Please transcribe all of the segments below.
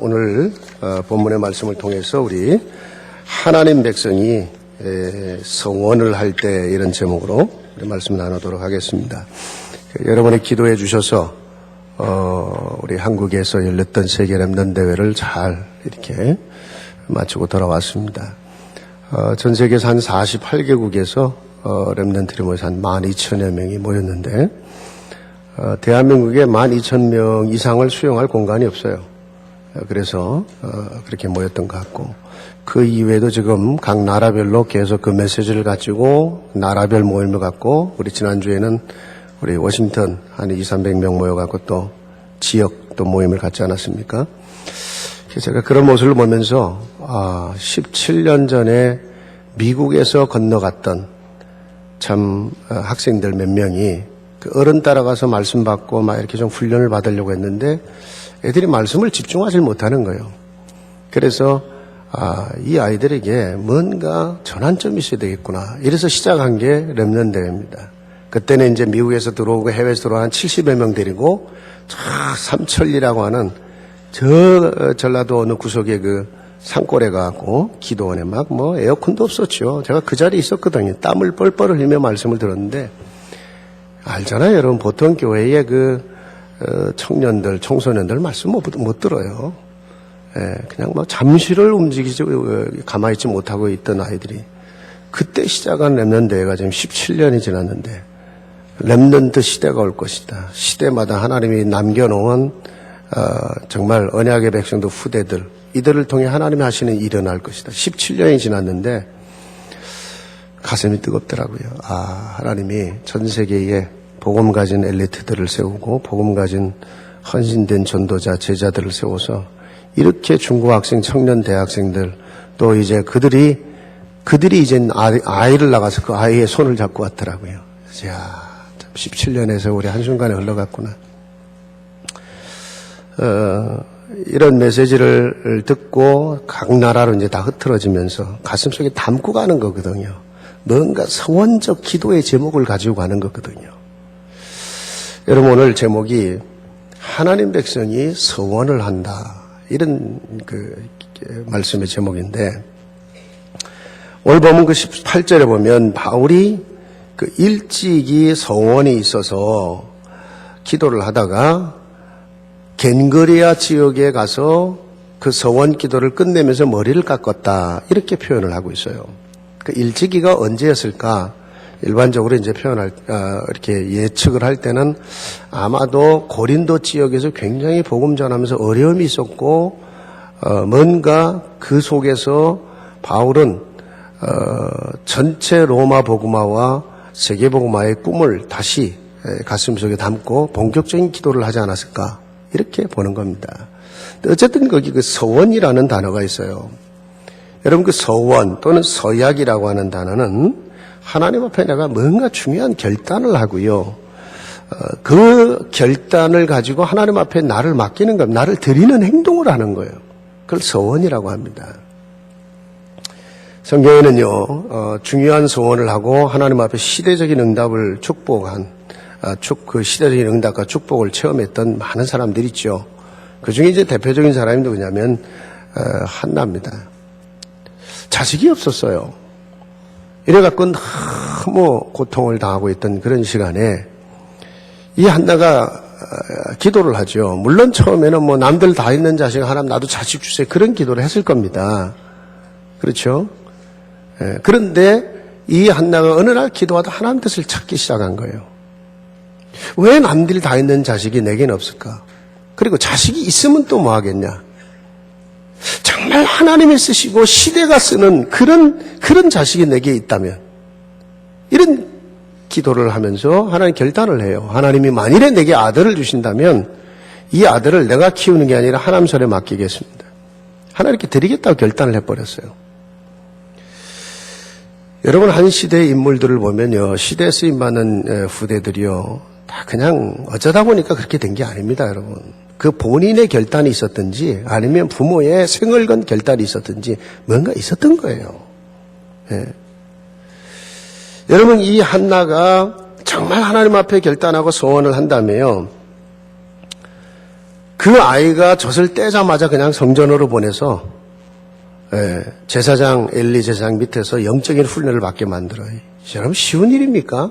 오늘 본문의 말씀을 통해서 우리 하나님 백성이 성원을 할 때 이런 제목으로 우리 말씀 나누도록 하겠습니다. 여러분이 기도해 주셔서 우리 한국에서 열렸던 세계 렘넌트 대회를 잘 이렇게 마치고 돌아왔습니다. 전 세계에서 한 48개국에서 렘넌트들이 모여서 한 12,000여 명이 모였는데 대한민국에 12,000명 이상을 수용할 공간이 없어요. 그래서 그렇게 모였던 것 같고, 그 이외에도 지금 각 나라별로 계속 그 메시지를 가지고 나라별 모임을 갖고, 우리 지난주에는 우리 워싱턴 한 200~300명 모여갖고 또 지역 또 모임을 갖지 않았습니까? 그래서 제가 그런 모습을 보면서 17년 전에 미국에서 건너갔던 참 학생들 몇 명이 그 어른 따라가서 말씀 받고 막 이렇게 좀 훈련을 받으려고 했는데 애들이 말씀을 집중하지 못하는 거예요. 그래서 이 아이들에게 뭔가 전환점이 있어야 되겠구나. 이래서 시작한 게 렘넌트 대회입니다. 그때는 이제 미국에서 들어오고 해외에서 들어온 한 70여 명 데리고 저 삼천리라고 하는 저 전라도 어느 구석에 그 산골에 가고 기도원에 막 뭐 에어컨도 없었죠. 제가 그 자리에 있었거든요. 땀을 뻘뻘 흘리며 말씀을 들었는데, 알잖아요, 여러분. 보통 교회에 그 청년들, 청소년들 말씀 못 들어요. 그냥 뭐 잠시를 가만히 있지 못하고 있던 아이들이, 그때 시작한 렘넌트 대회가 지금 17년이 지났는데, 렘넌트 시대가 올 것이다. 시대마다 하나님이 남겨놓은 정말 언약의 백성들, 후대들, 이들을 통해 하나님이 하시는 일이 일어날 것이다. 17년이 지났는데 가슴이 뜨겁더라고요. 하나님이 전 세계에 복음 가진 엘리트들을 세우고 복음 가진 헌신된 전도자, 제자들을 세워서 이렇게 중고학생, 청년 대학생들, 또 이제 그들이 이제 아이를 나가서 그 아이의 손을 잡고 왔더라고요. 그래서 17년의 세월이 한순간에 흘러갔구나. 이런 메시지를 듣고 각 나라로 이제 다 흩어지면서 가슴속에 담고 가는 거거든요. 뭔가 성원적 기도의 제목을 가지고 가는 거거든요. 여러분, 오늘 제목이 하나님 백성이 성원을 한다, 이런 그 말씀의 제목인데, 오늘 보면 그 18절에 보면 바울이 그 일찍이 성원이 있어서 기도를 하다가 겐거리아 지역에 가서 그 서원 기도를 끝내면서 머리를 깎았다, 이렇게 표현을 하고 있어요. 그 일찍이가 언제였을까? 일반적으로 이제 이렇게 예측을 할 때는 아마도 고린도 지역에서 굉장히 복음 전하면서 어려움이 있었고, 뭔가 그 속에서 바울은 전체 로마 복음화와 세계 복음화의 꿈을 다시 가슴속에 담고 본격적인 기도를 하지 않았을까? 이렇게 보는 겁니다. 어쨌든 거기 그 서원이라는 단어가 있어요. 여러분, 그 서원 또는 서약이라고 하는 단어는 하나님 앞에 내가 뭔가 중요한 결단을 하고요, 그 결단을 가지고 하나님 앞에 나를 맡기는 겁니다. 나를 드리는 행동을 하는 거예요. 그걸 서원이라고 합니다. 성경에는요, 중요한 서원을 하고 하나님 앞에 시대적인 응답을 축복한, 그 시대적인 응답과 축복을 체험했던 많은 사람들이 있죠. 그 중에 이제 대표적인 사람이 누구냐면 한나입니다. 자식이 없었어요. 이래갖고 너무 고통을 당하고 있던 그런 시간에 이 한나가 기도를 하죠. 물론 처음에는 뭐 남들 다 있는 자식 하나님 나도 자식 주세요, 그런 기도를 했을 겁니다. 그렇죠? 그런데 이 한나가 어느 날 기도하다 하나님 뜻을 찾기 시작한 거예요. 왜 남들이 다 있는 자식이 내게는 없을까? 그리고 자식이 있으면 또 뭐 하겠냐? 정말 하나님이 쓰시고 시대가 쓰는 그런 자식이 내게 있다면, 이런 기도를 하면서 하나님 결단을 해요. 하나님이 만일에 내게 아들을 주신다면 이 아들을 내가 키우는 게 아니라 하나님 손에 맡기겠습니다. 하나님께 드리겠다고 결단을 해버렸어요. 여러분, 한 시대의 인물들을 보면요, 시대에 쓰임받는 후대들이요, 다 그냥 어쩌다 보니까 그렇게 된 게 아닙니다, 여러분. 그 본인의 결단이 있었든지 아니면 부모의 생을 건 결단이 있었든지 뭔가 있었던 거예요. 여러분, 이 한나가 정말 하나님 앞에 결단하고 소원을 한다며요, 그 아이가 젖을 떼자마자 그냥 성전으로 보내서 제사장 엘리 제사장 밑에서 영적인 훈련을 받게 만들어요. 여러분 쉬운 일입니까?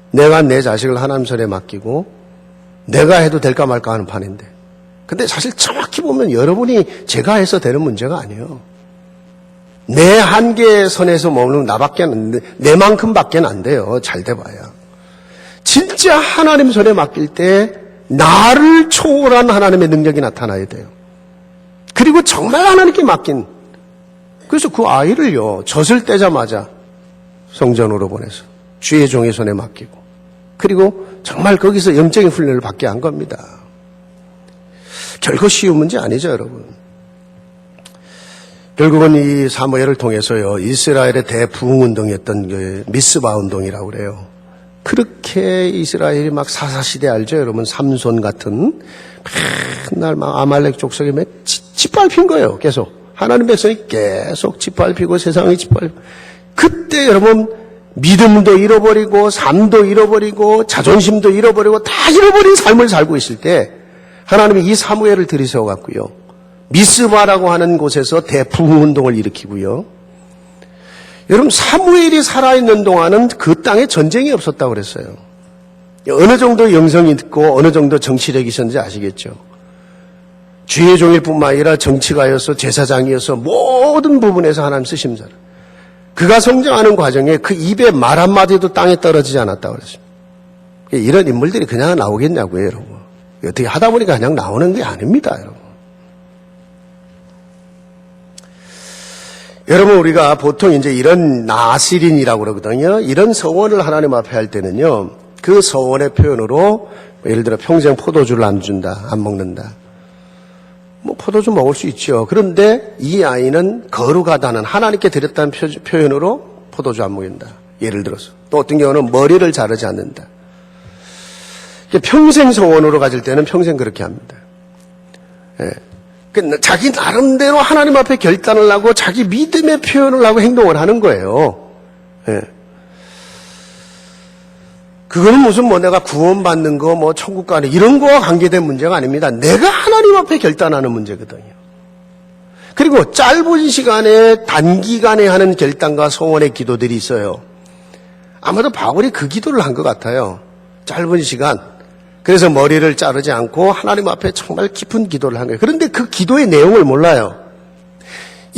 내가 내 자식을 하나님 손에 맡기고 내가 해도 될까 말까 하는 판인데. 근데 사실 정확히 보면 여러분이 제가 해서 되는 문제가 아니에요. 내 한계 선에서 머무르면 내만큼밖에 안 돼요. 잘 돼봐야. 진짜 하나님 손에 맡길 때 나를 초월한 하나님의 능력이 나타나야 돼요. 그리고 정말 하나님께 맡긴. 그래서 그 아이를요, 젖을 떼자마자 성전으로 보내서 주의 종의 손에 맡기고, 그리고 정말 거기서 영적인 훈련을 받게 한 겁니다. 결코 쉬운 문제 아니죠, 여러분. 결국은 이 사무엘을 통해서요, 이스라엘의 대부흥운동이었던 그 미스바 운동이라고 그래요. 그렇게 이스라엘이 막 사사시대 알죠, 여러분? 삼손 같은 맨날 막 아말렉 족속에 짓밟힌 거예요, 계속. 하나님 백성이 계속 짓밟히고 세상이 짓밟히고. 그때 여러분 믿음도 잃어버리고 삶도 잃어버리고 자존심도 잃어버리고 다 잃어버린 삶을 살고 있을 때 하나님이 이 사무엘을 들이세워갖고요, 미스바라고 하는 곳에서 대부흥운동을 일으키고요. 여러분 사무엘이 살아있는 동안은 그 땅에 전쟁이 없었다고 그랬어요. 어느 정도 영성이 있고 어느 정도 정치력이 있었는지 아시겠죠? 주의 종일 뿐만 아니라 정치가여서 제사장이어서 모든 부분에서 하나님 쓰심자라. 그가 성장하는 과정에 그 입에 말 한마디도 땅에 떨어지지 않았다고 그랬습니다. 이런 인물들이 그냥 나오겠냐고요, 여러분. 어떻게 하다 보니까 그냥 나오는 게 아닙니다, 여러분. 여러분, 우리가 보통 이제 이런 나시린이라고 그러거든요. 이런 서원을 하나님 앞에 할 때는요, 그 서원의 표현으로 예를 들어 평생 포도주를 안 준다, 안 먹는다. 뭐 포도주 먹을 수 있죠. 그런데 이 아이는 거룩하다는, 하나님께 드렸다는 표현으로 포도주 안 먹는다. 예를 들어서. 또 어떤 경우는 머리를 자르지 않는다. 평생 서원으로 가질 때는 평생 그렇게 합니다. 예. 자기 나름대로 하나님 앞에 결단을 하고 자기 믿음의 표현을 하고 행동을 하는 거예요. 예. 그거는 무슨 뭐 내가 구원받는 거, 뭐 천국 가는 이런 거와 관계된 문제가 아닙니다. 내가 하나님 앞에 결단하는 문제거든요. 그리고 짧은 시간에 단기간에 하는 결단과 소원의 기도들이 있어요. 아마도 바울이 그 기도를 한 것 같아요. 짧은 시간. 그래서 머리를 자르지 않고 하나님 앞에 정말 깊은 기도를 한 거예요. 그런데 그 기도의 내용을 몰라요.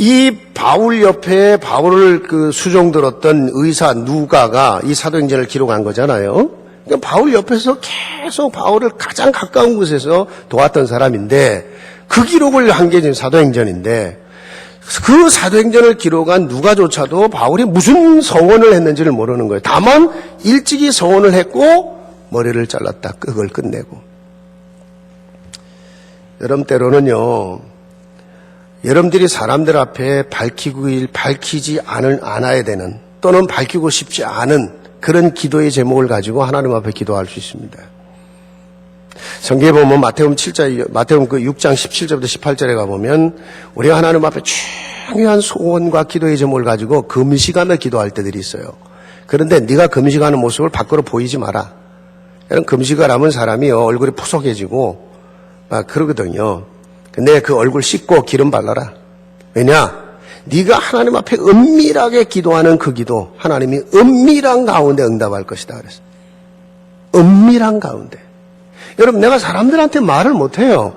이 바울 옆에 바울을 그 수종 들었던 의사 누가가 이 사도행전을 기록한 거잖아요. 그러니까 바울 옆에서 계속 바울을 가장 가까운 곳에서 도왔던 사람인데 그 기록을 한 게 지금 사도행전인데 그 사도행전을 기록한 누가조차도 바울이 무슨 서원을 했는지를 모르는 거예요. 다만 일찍이 서원을 했고 머리를 잘랐다. 그걸 끝내고. 여러분 때로는요, 여러분들이 사람들 앞에 밝히지 않아야 되는 또는 밝히고 싶지 않은 그런 기도의 제목을 가지고 하나님 앞에 기도할 수 있습니다. 성경에 보면 마태복음 그 6장 17절부터 18절에 가보면 우리가 하나님 앞에 중요한 소원과 기도의 제목을 가지고 금식하며 기도할 때들이 있어요. 그런데 네가 금식하는 모습을 밖으로 보이지 마라. 이런 금식을 하면 사람이 얼굴이 푸석해지고 막 그러거든요. 근데 그 얼굴 씻고 기름 발라라. 왜냐? 네가 하나님 앞에 은밀하게 기도하는 그 기도 하나님이 은밀한 가운데 응답할 것이다 그랬어요. 은밀한 가운데. 여러분 내가 사람들한테 말을 못해요.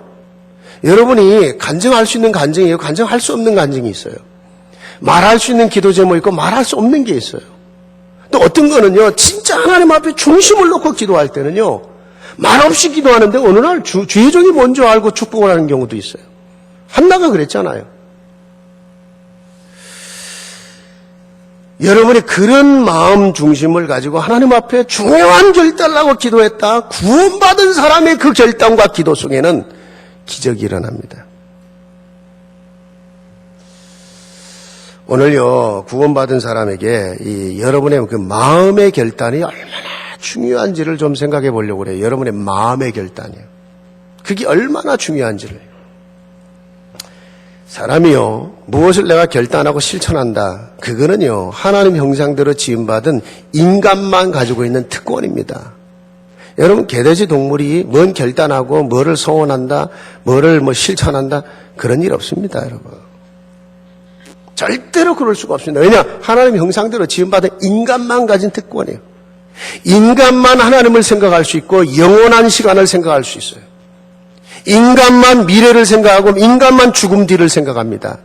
여러분이 간증할 수 있는 간증이 있고 간증할 수 없는 간증이 있어요. 말할 수 있는 기도 제목이 있고 말할 수 없는 게 있어요. 또 어떤 거는요, 진짜 하나님 앞에 중심을 놓고 기도할 때는요, 말없이 기도하는데 어느 날 주의 종이 먼저 알고 축복을 하는 경우도 있어요. 한나가 그랬잖아요. 여러분이 그런 마음 중심을 가지고 하나님 앞에 중요한 결단을 하고 기도했다. 구원받은 사람의 그 결단과 기도 속에는 기적이 일어납니다. 오늘요, 구원받은 사람에게 여러분의 그 마음의 결단이 얼마나 중요한지를 좀 생각해 보려고 그래요. 여러분의 마음의 결단이요. 그게 얼마나 중요한지를. 사람이요, 무엇을 내가 결단하고 실천한다. 그거는요, 하나님 형상대로 지음받은 인간만 가지고 있는 특권입니다. 여러분, 개돼지 동물이 뭔 결단하고 뭐를 소원한다, 뭐를 실천한다, 그런 일 없습니다, 여러분. 절대로 그럴 수가 없습니다. 왜냐? 하나님 형상대로 지음받은 인간만 가진 특권이에요. 인간만 하나님을 생각할 수 있고 영원한 시간을 생각할 수 있어요. 인간만 미래를 생각하고 인간만 죽음 뒤를 생각합니다.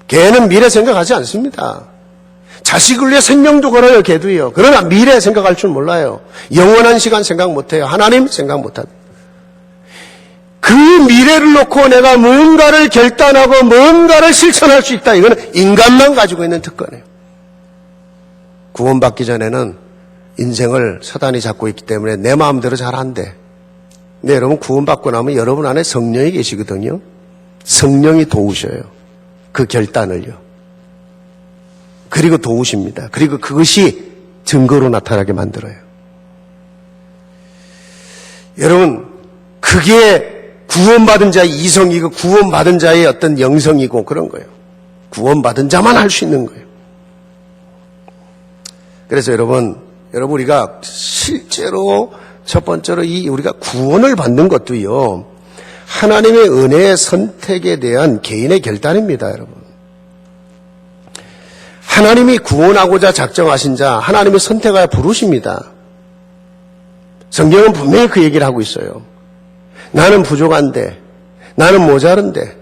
개는 미래 생각하지 않습니다. 자식을 위해 생명도 걸어요, 개도요. 그러나 미래 생각할 줄 몰라요. 영원한 시간 생각 못해요. 하나님 생각 못합니다. 그 미래를 놓고 내가 뭔가를 결단하고 뭔가를 실천할 수 있다. 이거는 인간만 가지고 있는 특권이에요. 구원받기 전에는 인생을 사단이 잡고 있기 때문에 내 마음대로 잘 안 돼. 근데 여러분, 구원받고 나면 여러분 안에 성령이 계시거든요. 성령이 도우셔요. 그 결단을요. 그리고 도우십니다. 그리고 그것이 증거로 나타나게 만들어요. 여러분, 그게 구원받은 자의 이성이고 구원받은 자의 어떤 영성이고 그런 거예요. 구원받은 자만 할 수 있는 거예요. 그래서 여러분 우리가 실제로 첫 번째로 우리가 구원을 받는 것도요, 하나님의 은혜의 선택에 대한 개인의 결단입니다, 여러분. 하나님이 구원하고자 작정하신 자, 하나님이 선택하여 부르십니다. 성경은 분명히 그 얘기를 하고 있어요. 나는 부족한데, 나는 모자른데,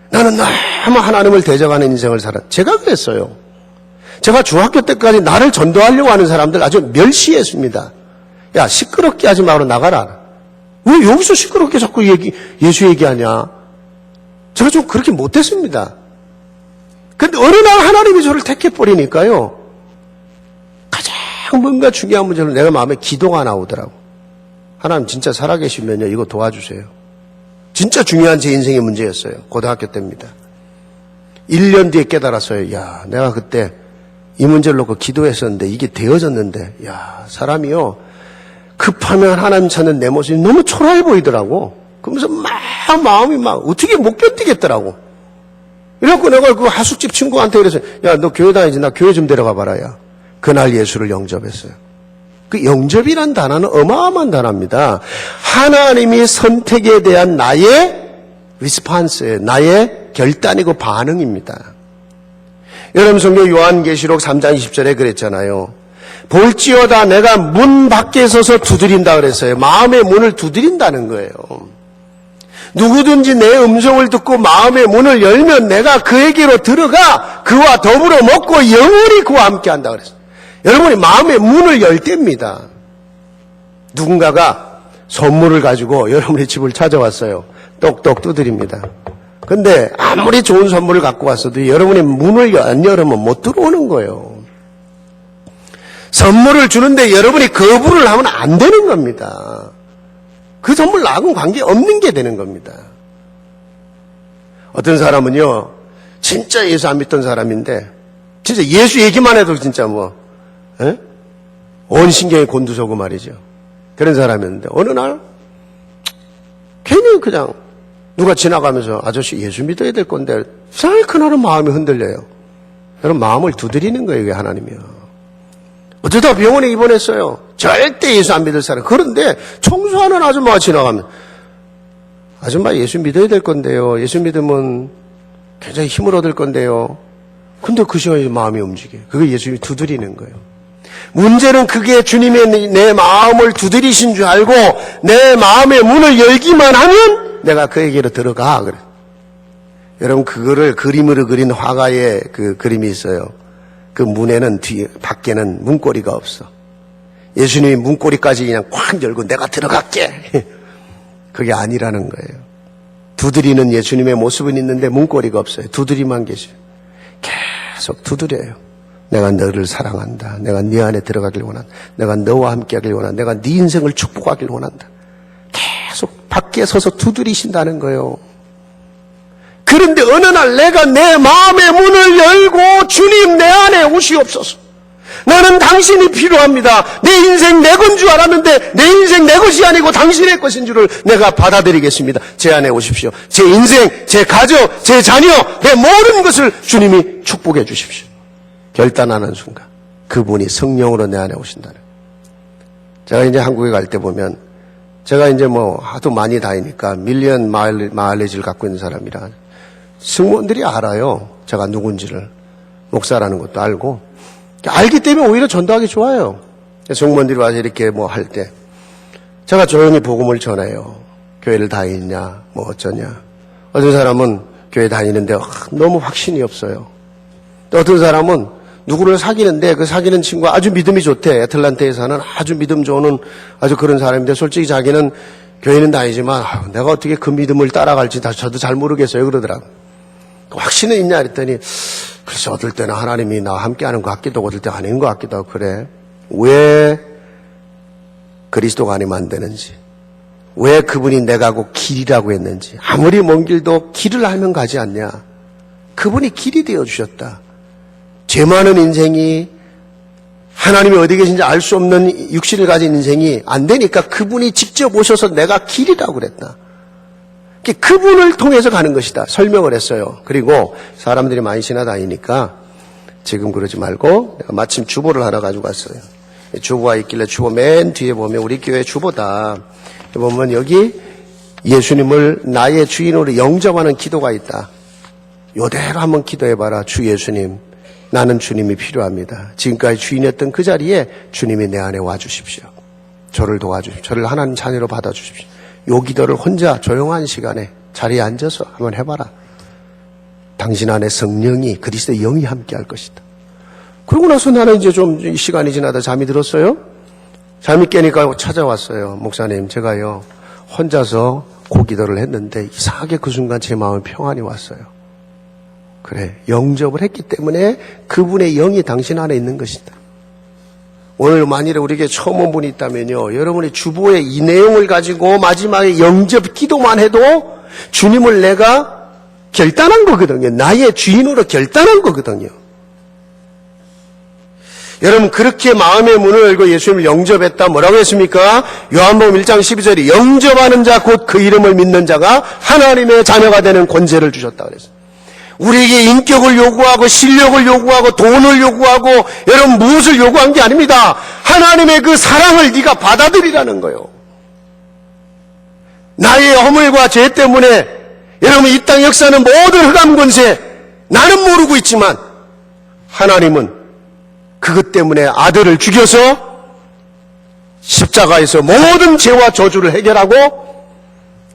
나는 너무 하나님을 대적하는 인생을 살아. 제가 그랬어요. 제가 중학교 때까지 나를 전도하려고 하는 사람들 아주 멸시했습니다. 야, 시끄럽게 하지 말고 나가라. 왜 여기서 시끄럽게 자꾸 예수 얘기하냐? 제가 좀 그렇게 못했습니다. 근데 어느 날 하나님이 저를 택해버리니까요, 가장 뭔가 중요한 문제는 내가 마음에 기도가 나오더라고. 하나님 진짜 살아계시면요, 이거 도와주세요. 진짜 중요한 제 인생의 문제였어요. 고등학교 때입니다. 1년 뒤에 깨달았어요. 야, 내가 그때 이 문제를 놓고 기도했었는데 이게 되어졌는데, 야, 사람이요, 급하면 하나님 찾는 내 모습이 너무 초라해 보이더라고. 그러면서 마음이 어떻게 못 견디겠더라고. 이래갖고 내가 그 하숙집 친구한테 그래서, 야, 너 교회 다니지? 나 교회 좀 데려가 봐라, 야. 그날 예수를 영접했어요. 그 영접이란 단어는 어마어마한 단어입니다. 하나님이 선택에 대한 나의 리스판스예요. 나의 결단이고 반응입니다. 여러분, 성경 요한계시록 3장 20절에 그랬잖아요. 볼지어다 내가 문 밖에 서서 두드린다 그랬어요. 마음의 문을 두드린다는 거예요. 누구든지 내 음성을 듣고 마음의 문을 열면 내가 그에게로 들어가 그와 더불어 먹고 영원히 그와 함께 한다 그랬어요. 여러분이 마음의 문을 열 때입니다. 누군가가 선물을 가지고 여러분의 집을 찾아왔어요. 똑똑 두드립니다. 근데 아무리 좋은 선물을 갖고 왔어도 여러분이 문을 안 열으면 못 들어오는 거예요. 선물을 주는데 여러분이 거부를 하면 안 되는 겁니다. 그 선물 나하고는 관계없는 게 되는 겁니다. 어떤 사람은요, 진짜 예수 안 믿던 사람인데 진짜 예수 얘기만 해도 진짜 온 신경이 곤두서고 말이죠. 그런 사람이었는데 어느 날 괜히 그냥 누가 지나가면서 아저씨 예수 믿어야 될 건데 잘 그날은 마음이 흔들려요. 여러분, 마음을 두드리는 거예요, 이게 하나님이요. 어쩌다 병원에 입원했어요. 절대 예수 안 믿을 사람. 그런데 청소하는 아줌마가 지나가면, 아줌마 예수 믿어야 될 건데요. 예수 믿으면 굉장히 힘을 얻을 건데요. 근데 그 시간에 마음이 움직여요. 그게 예수님이 두드리는 거예요. 문제는 그게 주님의 내 마음을 두드리신 줄 알고 내 마음의 문을 열기만 하면 내가 그에게로 들어가. 그래. 여러분, 그거를 그림으로 그린 화가의 그 그림이 있어요. 그 문에는 밖에는 문고리가 없어. 예수님이 문고리까지 그냥 콱 열고 내가 들어갈게. 그게 아니라는 거예요. 두드리는 예수님의 모습은 있는데 문고리가 없어요. 두드리만 계셔요. 계속 두드려요. 내가 너를 사랑한다. 내가 네 안에 들어가길 원한다. 내가 너와 함께 하길 원한다. 내가 네 인생을 축복하길 원한다. 계속 밖에 서서 두드리신다는 거예요. 그런데 어느 날 내가 내 마음의 문을 열고 주님 내 안에 오시옵소서. 나는 당신이 필요합니다. 내 인생 내 건 줄 알았는데 내 인생 내 것이 아니고 당신의 것인 줄을 내가 받아들이겠습니다. 제 안에 오십시오. 제 인생, 제 가족, 제 자녀, 내 모든 것을 주님이 축복해 주십시오. 결단하는 순간 그분이 성령으로 내 안에 오신다는. 제가 이제 한국에 갈 때 보면 제가 이제 뭐 하도 많이 다니니까 밀리언 마일리지를 갖고 있는 사람이라 승무원들이 알아요. 제가 누군지를. 목사라는 것도 알고. 알기 때문에 오히려 전도하기 좋아요. 승무원들이 와서 이렇게 뭐 할 때 제가 조용히 복음을 전해요. 교회를 다니냐, 뭐 어쩌냐. 어떤 사람은 교회 다니는데 너무 확신이 없어요. 또 어떤 사람은 누구를 사귀는데 그 사귀는 친구가 아주 믿음이 좋대. 애틀란타에 사는 아주 믿음 좋은 아주 그런 사람인데 솔직히 자기는 교회는 다니지만 내가 어떻게 그 믿음을 따라갈지 저도 잘 모르겠어요. 그러더라고요. 확신은 있냐 그랬더니 글쎄 어떨 때는 하나님이 나와 함께하는 것 같기도 하고 어떨 때 아닌 것 같기도 하고 그래. 왜 그리스도가 아니면 안 되는지, 왜 그분이 내가 곧 길이라고 했는지, 아무리 먼 길도 길을 알면 가지 않냐. 그분이 길이 되어주셨다. 죄 많은 인생이 하나님이 어디 계신지 알 수 없는 육신을 가진 인생이 안 되니까 그분이 직접 오셔서 내가 길이라고 그랬다. 그분을 통해서 가는 것이다. 설명을 했어요. 그리고 사람들이 많이 지나다니니까 지금 그러지 말고 내가 마침 주보를 하나 가지고 왔어요. 주보가 있길래 주보 맨 뒤에 보면 우리 교회 주보다 보면 여기 예수님을 나의 주인으로 영접하는 기도가 있다. 요대로 한번 기도해봐라. 주 예수님, 나는 주님이 필요합니다. 지금까지 주인이었던 그 자리에 주님이 내 안에 와주십시오. 저를 도와주십시오. 저를 하나님 자녀로 받아주십시오. 요 기도를 혼자 조용한 시간에 자리에 앉아서 한번 해봐라. 당신 안에 성령이 그리스도의 영이 함께 할 것이다. 그러고 나서 나는 이제 좀 시간이 지나다 잠이 들었어요. 잠이 깨니까 찾아왔어요. 목사님, 제가요 혼자서 그 기도를 했는데 이상하게 그 순간 제 마음에 평안이 왔어요. 그래, 영접을 했기 때문에 그분의 영이 당신 안에 있는 것이다. 오늘 만일에 우리에게 처음 온 분이 있다면요, 여러분이 주보의 이 내용을 가지고 마지막에 영접 기도만 해도 주님을 내가 결단한 거거든요. 나의 주인으로 결단한 거거든요. 여러분, 그렇게 마음의 문을 열고 예수님을 영접했다. 뭐라고 했습니까? 요한복음 1장 12절에 영접하는 자 곧 그 이름을 믿는 자가 하나님의 자녀가 되는 권세를 주셨다 그랬어요. 우리에게 인격을 요구하고 실력을 요구하고 돈을 요구하고 여러분 무엇을 요구한 게 아닙니다. 하나님의 그 사랑을 네가 받아들이라는 거예요. 나의 허물과 죄 때문에 여러분 이 땅 역사는 모든 흑암 권세 나는 모르고 있지만 하나님은 그것 때문에 아들을 죽여서 십자가에서 모든 죄와 저주를 해결하고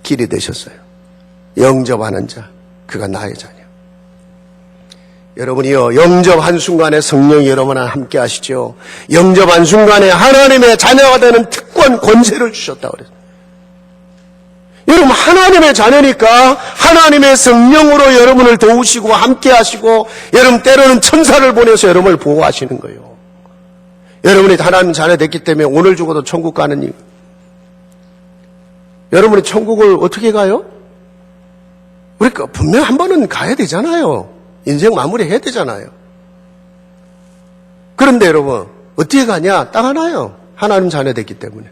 길이 되셨어요. 영접하는 자, 그가 나의 자녀. 여러분이요, 영접한 순간에 성령이 여러분과 함께 하시죠. 영접한 순간에 하나님의 자녀가 되는 특권, 권세를 주셨다고 그래요. 여러분, 하나님의 자녀니까 하나님의 성령으로 여러분을 도우시고 함께 하시고 여러분 때로는 천사를 보내서 여러분을 보호하시는 거예요. 여러분이 하나님 자녀 됐기 때문에 오늘 죽어도 천국 가는 일. 여러분이 천국을 어떻게 가요? 우리가 분명 한 번은 가야 되잖아요. 인생 마무리해야 되잖아요. 그런데 여러분 어떻게 가냐? 딱 하나요. 하나님 자녀 됐기 때문에.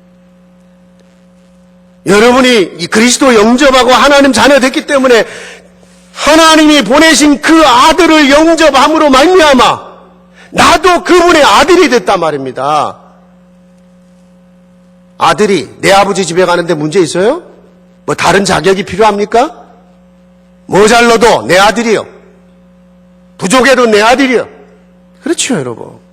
여러분이 이 그리스도 영접하고 하나님 자녀 됐기 때문에 하나님이 보내신 그 아들을 영접함으로 말미암아 나도 그분의 아들이 됐단 말입니다. 아들이 내 아버지 집에 가는데 문제 있어요? 뭐 다른 자격이 필요합니까? 모자라도 내 아들이요. 부족해도 내 아들이요. 그렇죠, 여러분.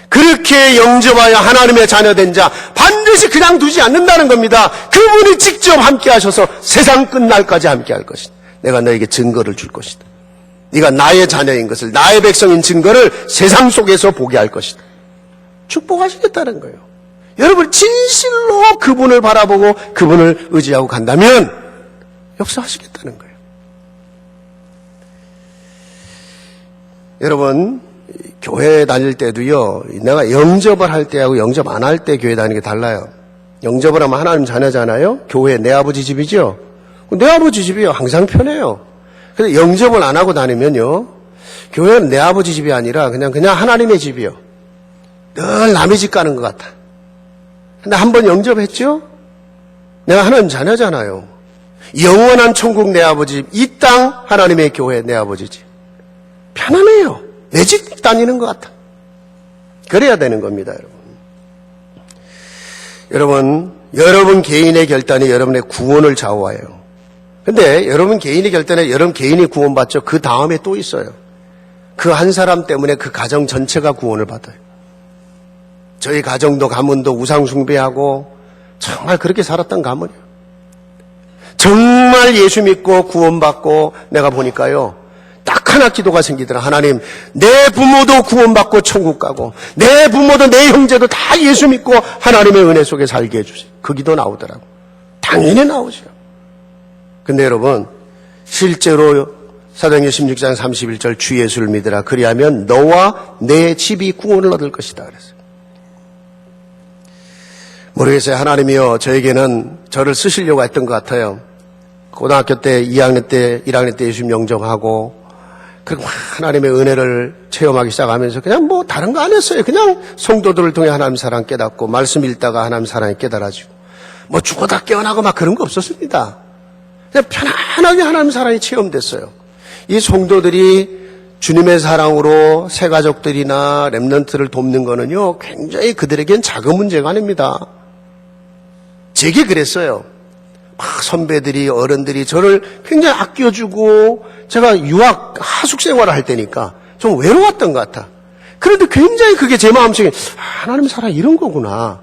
그렇게 영접하여 하나님의 자녀된 자 반드시 그냥 두지 않는다는 겁니다. 그분이 직접 함께 하셔서 세상 끝날까지 함께 할 것이다. 내가 너에게 증거를 줄 것이다. 네가 나의 자녀인 것을, 나의 백성인 증거를 세상 속에서 보게 할 것이다. 축복하시겠다는 거예요. 여러분 진실로 그분을 바라보고 그분을 의지하고 간다면 역사하시겠다는 거예요. 여러분 교회 다닐 때도요, 내가 영접을 할 때하고 영접 안 할 때 교회 다니는 게 달라요. 영접을 하면 하나님 자녀잖아요. 교회 내 아버지 집이죠. 내 아버지 집이요. 항상 편해요. 근데 영접을 안 하고 다니면요, 교회는 내 아버지 집이 아니라 그냥 하나님의 집이요. 늘 남의 집 가는 것 같아. 근데 한번 영접했죠? 내가 하나님 자녀잖아요. 영원한 천국 내 아버지 집, 이 땅 하나님의 교회 내 아버지 집. 편안해요. 내 집 다니는 것 같아. 그래야 되는 겁니다, 여러분. 여러분 개인의 결단이 여러분의 구원을 좌우해요. 근데 여러분 개인의 결단에 여러분 개인이 구원받죠. 그 다음에 또 있어요. 그 한 사람 때문에 그 가정 전체가 구원을 받아요. 저희 가정도 가문도 우상숭배하고 정말 그렇게 살았던 가문이에요. 정말 예수 믿고 구원받고 내가 보니까요. 딱 하나 기도가 생기더라. 하나님, 내 부모도 구원받고 천국 가고 내 부모도 내 형제도 다 예수 믿고 하나님의 은혜 속에 살게 해주세요. 그 기도 나오더라고. 당연히 나오죠. 근데 여러분, 실제로 사도행전 16장 31절 주 예수를 믿으라. 그리하면 너와 내 집이 구원을 얻을 것이다. 그랬어요. 모르겠어요. 하나님이요. 저에게는 저를 쓰시려고 했던 것 같아요. 고등학교 때, 2학년 때, 1학년 때 예수 영접하고 그리고 하나님의 은혜를 체험하기 시작하면서 그냥 뭐 다른 거 안 했어요. 그냥 성도들을 통해 하나님 사랑 깨닫고 말씀 읽다가 하나님 사랑이 깨달아지고 뭐 죽어다 깨어나고 막 그런 거 없었습니다. 그냥 편안하게 하나님 사랑이 체험됐어요. 이 성도들이 주님의 사랑으로 새 가족들이나 렘넌트를 돕는 거는요 굉장히 그들에겐 작은 문제가 아닙니다. 제게 그랬어요. 막 선배들이 어른들이 저를 굉장히 아껴주고 제가 유학 하숙 생활을 할 때니까 좀 외로웠던 것 같아. 그런데 굉장히 그게 제 마음속에 하나님 사랑 이런 거구나.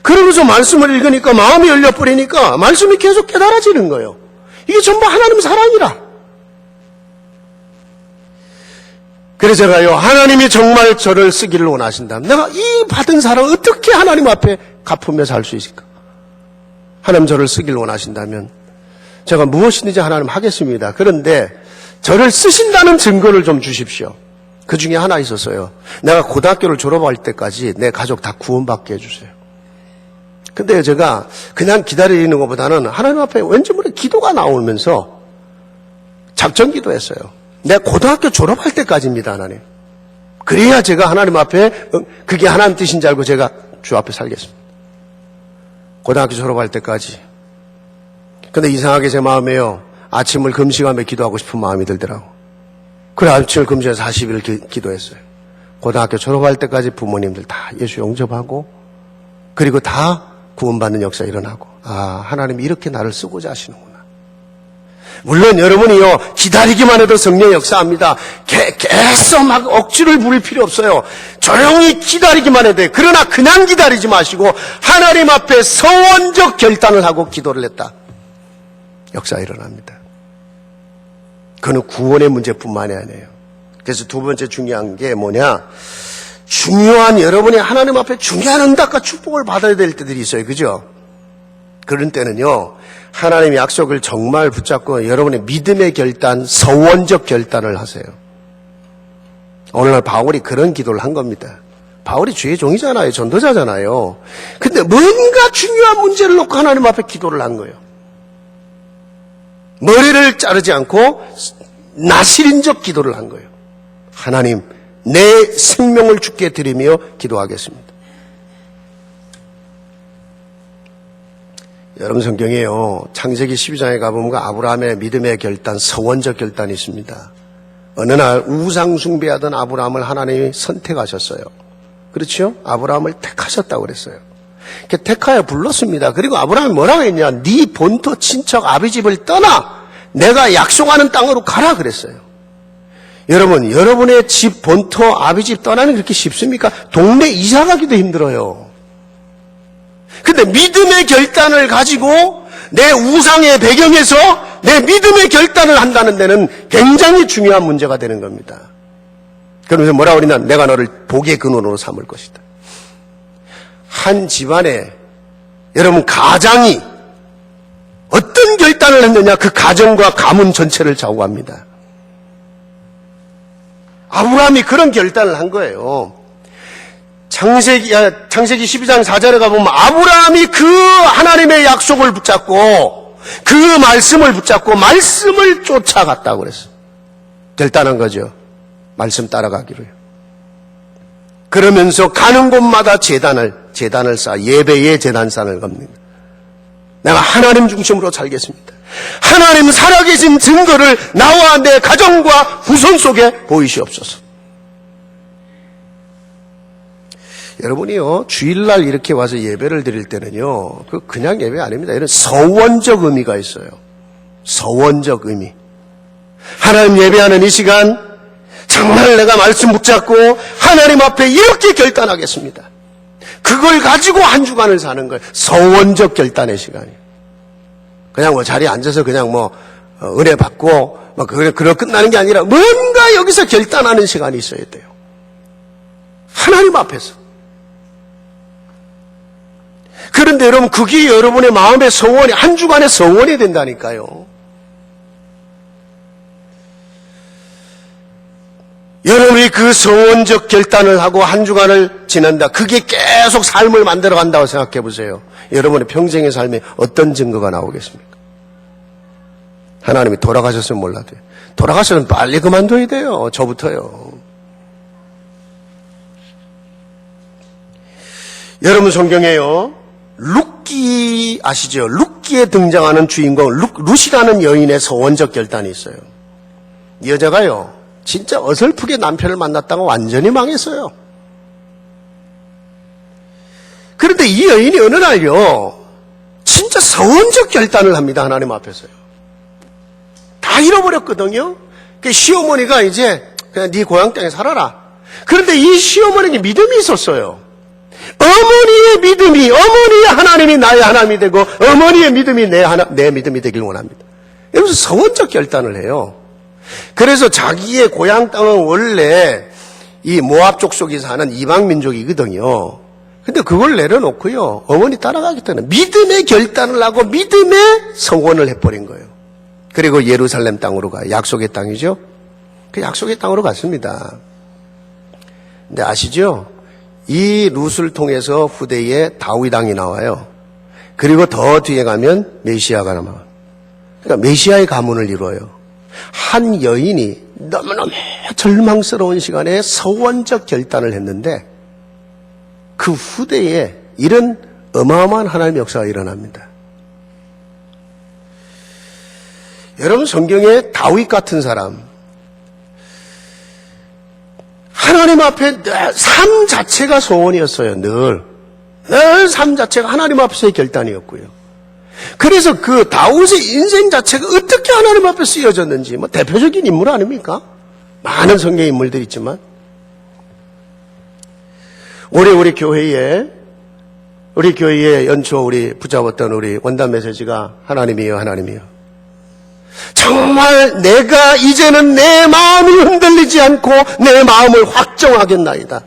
그러면서 말씀을 읽으니까 마음이 열려버리니까 말씀이 계속 깨달아지는 거예요. 이게 전부 하나님 사랑이라. 그래서 제가요 하나님이 정말 저를 쓰기를 원하신다면 내가 이 받은 사랑 어떻게 하나님 앞에 갚으며 살 수 있을까? 하나님 저를 쓰기를 원하신다면 제가 무엇이든지 하나님 하겠습니다. 그런데 저를 쓰신다는 증거를 좀 주십시오. 그 중에 하나 있었어요. 내가 고등학교를 졸업할 때까지 내 가족 다 구원받게 해주세요. 근데 제가 그냥 기다리는 것보다는 하나님 앞에 왠지 모르게 기도가 나오면서 작전 기도했어요. 내가 고등학교 졸업할 때까지입니다, 하나님. 그래야 제가 하나님 앞에 그게 하나님 뜻인 줄 알고 제가 주 앞에 살겠습니다. 고등학교 졸업할 때까지. 근데 이상하게 제 마음에요. 아침을 금식하며 기도하고 싶은 마음이 들더라고. 그래 아침을 금식해서 40일 기도했어요. 고등학교 졸업할 때까지 부모님들 다 예수 영접하고 그리고 다 구원받는 역사 일어나고 하나님이 이렇게 나를 쓰고자 하시는구나. 물론 여러분이요 기다리기만 해도 성령 역사합니다. 계속 막 억지를 부릴 필요 없어요. 조용히 기다리기만 해도 돼요. 그러나 그냥 기다리지 마시고 하나님 앞에 서원적 결단을 하고 기도를 했다. 역사 일어납니다. 그는 구원의 문제뿐만이 아니에요. 그래서 두 번째 중요한 게 뭐냐? 중요한 여러분이 하나님 앞에 중요한 응답과 축복을 받아야 될 때들이 있어요. 그죠? 그런 때는요. 하나님의 약속을 정말 붙잡고 여러분의 믿음의 결단, 서원적 결단을 하세요. 오늘날 바울이 그런 기도를 한 겁니다. 바울이 주의 종이잖아요. 전도자잖아요. 근데 뭔가 중요한 문제를 놓고 하나님 앞에 기도를 한 거예요. 머리를 자르지 않고 나실인적 기도를 한 거예요. 하나님, 내 생명을 주께 드리며 기도하겠습니다. 여러분 성경에요. 창세기 12장에 가보면 아브라함의 믿음의 결단, 서원적 결단이 있습니다. 어느 날 우상 숭배하던 아브라함을 하나님이 선택하셨어요. 그렇죠? 아브라함을 택하셨다고 그랬어요. 택하여 불렀습니다. 그리고 아브라함이 뭐라고 했냐? 네 본토 친척 아비집을 떠나 내가 약속하는 땅으로 가라 그랬어요. 여러분, 여러분의 집 본토 아비집 떠나는 게 그렇게 쉽습니까? 동네 이사 가기도 힘들어요. 근데 믿음의 결단을 가지고 내 우상의 배경에서 내 믿음의 결단을 한다는 데는 굉장히 중요한 문제가 되는 겁니다. 그러면서 뭐라고 그러냐? 내가 너를 복의 근원으로 삼을 것이다. 한 집안에 여러분 가장이 어떤 결단을 했느냐 그 가정과 가문 전체를 좌우합니다. 아브라함이 그런 결단을 한 거예요. 창세기 12장 4절에 가보면 아브라함이 그 하나님의 약속을 붙잡고 그 말씀을 붙잡고 말씀을 쫓아갔다고 그랬어요. 결단한 거죠. 말씀 따라가기로요. 그러면서 가는 곳마다 제단을 쌓아 예배의 제단산을 겁니다. 내가 하나님 중심으로 살겠습니다. 하나님 살아계신 증거를 나와 내 가정과 후손 속에 보이시옵소서. 여러분이요, 주일날 이렇게 와서 예배를 드릴 때는요, 그냥 예배 아닙니다. 이런 서원적 의미가 있어요. 서원적 의미. 하나님 예배하는 이 시간, 정말 내가 말씀 붙잡고 하나님 앞에 이렇게 결단하겠습니다. 그걸 가지고 한 주간을 사는 거예요. 서원적 결단의 시간이에요. 그냥 뭐 자리에 앉아서 그냥 뭐 은혜 받고 막 그러 끝나는 게 아니라 뭔가 여기서 결단하는 시간이 있어야 돼요. 하나님 앞에서. 그런데 여러분, 그게 여러분의 마음의 서원이, 한 주간의 서원이 된다니까요. 여러분이 그 서원적 결단을 하고 한 주간을 지낸다. 그게 계속 삶을 만들어 간다고 생각해 보세요. 여러분의 평생의 삶에 어떤 증거가 나오겠습니까? 하나님이 돌아가셨으면 몰라도요. 돌아가시면 빨리 그만둬야 돼요. 저부터요. 여러분, 성경에요, 룻기 아시죠? 룻기에 등장하는 주인공 룻이라는 여인의 서원적 결단이 있어요. 이 여자가요, 진짜 어설프게 남편을 만났다가 완전히 망했어요. 그런데 이 여인이 어느 날요, 진짜 서원적 결단을 합니다. 하나님 앞에서요. 다 잃어버렸거든요. 그 시어머니가 이제 그냥 네 고향 땅에 살아라. 그런데 이 시어머니에게 믿음이 있었어요. 어머니의 믿음이, 어머니의 하나님이 나의 하나님이 되고 어머니의 믿음이 내 믿음이 되길 원합니다. 여기서 서원적 결단을 해요. 그래서 자기의 고향 땅은 원래 이 모압 족속이 사는 이방 민족이거든요. 근데 그걸 내려놓고요, 어머니 따라가겠다는 믿음의 결단을 하고 믿음의 성원을 해버린 거예요. 그리고 예루살렘 땅으로 가요. 약속의 땅이죠. 그 약속의 땅으로 갔습니다. 근데 아시죠? 이 룻을 통해서 후대에 다윗 왕이 나와요. 그리고 더 뒤에 가면 메시아가 나와요. 그러니까 메시아의 가문을 이루어요. 한 여인이 너무너무 절망스러운 시간에 서원적 결단을 했는데 그 후대에 이런 어마어마한 하나님의 역사가 일어납니다. 여러분, 성경에 다윗 같은 사람, 하나님 앞에 삶 자체가 소원이었어요. 늘 삶 자체가 하나님 앞에서의 결단이었고요. 그래서 그 다윗의 인생 자체가 어떻게 하나님 앞에 쓰여졌는지 뭐 대표적인 인물 아닙니까? 많은 성경 인물들이 있지만 올해 우리 교회에 연초 우리 붙잡았던 우리 원단 메시지가 하나님이요, 하나님이요. 정말 내가 이제는 내 마음이 흔들리지 않고 내 마음을 확정하겠나이다.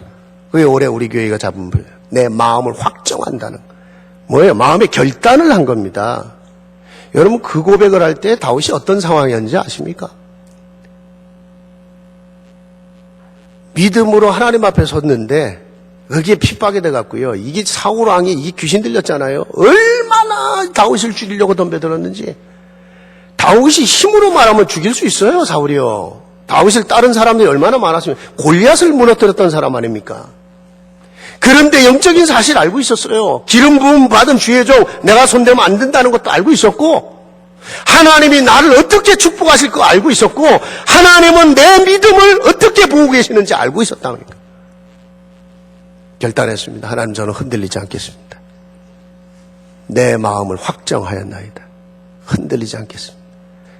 그게 올해 우리 교회가 잡은 거예요. 내 마음을 확정한다는 거. 뭐예요? 마음의 결단을 한 겁니다. 여러분, 그 고백을 할 때 다윗이 어떤 상황이었는지 아십니까? 믿음으로 하나님 앞에 섰는데 거기에 핍박이 돼갖고요. 이게 사울 왕이 이 귀신 들렸잖아요. 얼마나 다윗을 죽이려고 덤벼들었는지. 다윗이 힘으로 말하면 죽일 수 있어요, 사울이요. 다윗을 따른 사람들이 얼마나 많았으면 골리앗을 무너뜨렸던 사람 아닙니까? 그런데 영적인 사실 알고 있었어요. 기름 부음 받은 주의 종 내가 손대면 안 된다는 것도 알고 있었고, 하나님이 나를 어떻게 축복하실 거 알고 있었고, 하나님은 내 믿음을 어떻게 보고 계시는지 알고 있었다니까. 결단했습니다. 하나님, 저는 흔들리지 않겠습니다. 내 마음을 확정하였나이다. 흔들리지 않겠습니다.